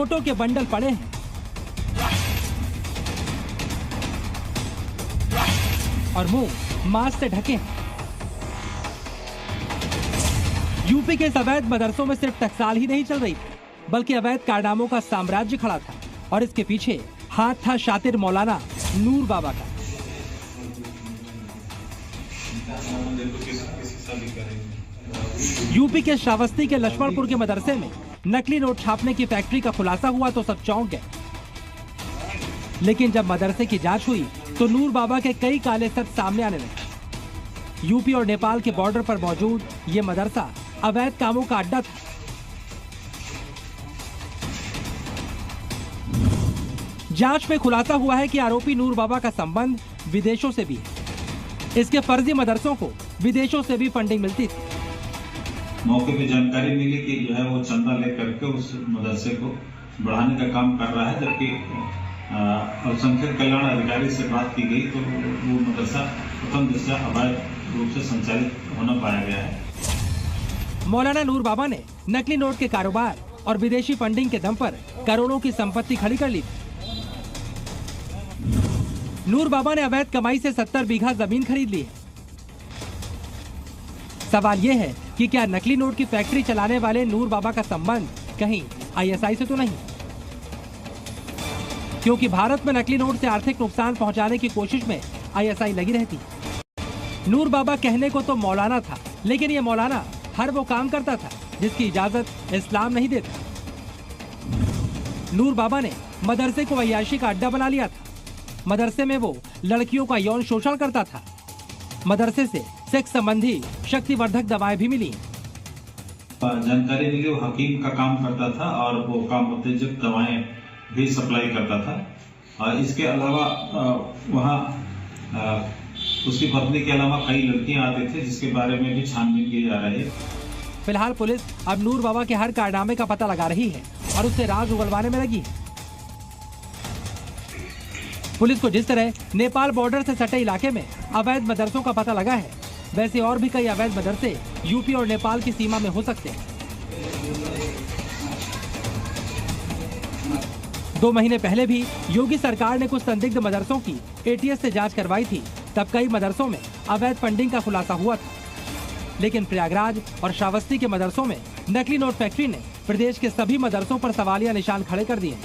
नोटों के बंडल पड़े हैं। और मुंह मास्क से ढके हैं। यूपी के इस अवैध मदरसों में सिर्फ टकसाल ही नहीं चल रही थी, बल्कि अवैध कारनामों का साम्राज्य खड़ा था और इसके पीछे हाथ था शातिर मौलाना नूर बाबा का। यूपी के श्रावस्ती के लक्ष्मणपुर के मदरसे में नकली नोट छापने की फैक्ट्री का खुलासा हुआ तो सब चौंक गए। लेकिन जब मदरसे की जांच हुई तो नूर बाबा के कई काले सच सामने आने लगे। यूपी और नेपाल के बॉर्डर पर मौजूद ये मदरसा अवैध कामों का अड्डा था। जांच में खुलासा हुआ है कि आरोपी नूर बाबा का संबंध विदेशों से भी है। इसके फर्जी मदरसों को विदेशों से भी फंडिंग मिलती थी। मौके पे जानकारी मिली कि जो है वो चंदा लेकर के उस मदरसे को बढ़ाने का काम कर रहा है, जबकि अल्पसंख्यक कल्याण अधिकारी से बात की गई तो वो मदरसा प्रथम दृष्टया अवैध रूप से संचालित होना पाया गया है। मौलाना नूर बाबा ने नकली नोट के कारोबार और विदेशी फंडिंग के दम पर करोड़ों की संपत्ति खड़ी कर ली थी। नूर बाबा ने अवैध कमाई से 70 बीघा जमीन खरीद ली है। सवाल यह है कि क्या नकली नोट की फैक्ट्री चलाने वाले नूर बाबा का संबंध कहीं आईएसआई से तो नहीं, क्योंकि भारत में नकली नोट से आर्थिक नुकसान पहुंचाने की कोशिश में आईएसआई लगी रहती। नूर बाबा कहने को तो मौलाना था, लेकिन ये मौलाना हर वो काम करता था जिसकी इजाजत इस्लाम नहीं देता। नूर बाबा ने मदरसे को अय्याशी का अड्डा बना लिया था। मदरसे में वो लड़कियों का यौन शोषण करता था। मदरसे से सेक्स संबंधी शक्तिवर्धक दवाएं भी मिली। जानकारी मिली वो हकीम का काम करता था और वो काम उत्तेजक दवाएं भी सप्लाई करता था। और इसके अलावा वहाँ उसकी पत्नी के अलावा कई लड़कियां आते थे, जिसके बारे में भी छानबीन की जा रही है। फिलहाल पुलिस अब नूर बाबा के हर कारनामे का पता लगा रही है और उससे राज उगलवाने में लगी है। पुलिस को जिस तरह नेपाल बॉर्डर से सटे इलाके में अवैध मदरसों का पता लगा है, वैसे और भी कई अवैध मदरसे यूपी और नेपाल की सीमा में हो सकते हैं। 2 महीने पहले भी योगी सरकार ने कुछ संदिग्ध मदरसों की एटीएस से जांच करवाई थी। तब कई मदरसों में अवैध फंडिंग का खुलासा हुआ था। लेकिन प्रयागराज और श्रावस्ती के मदरसों में नकली नोट फैक्ट्री ने प्रदेश के सभी मदरसों पर सवालिया निशान खड़े कर दिए।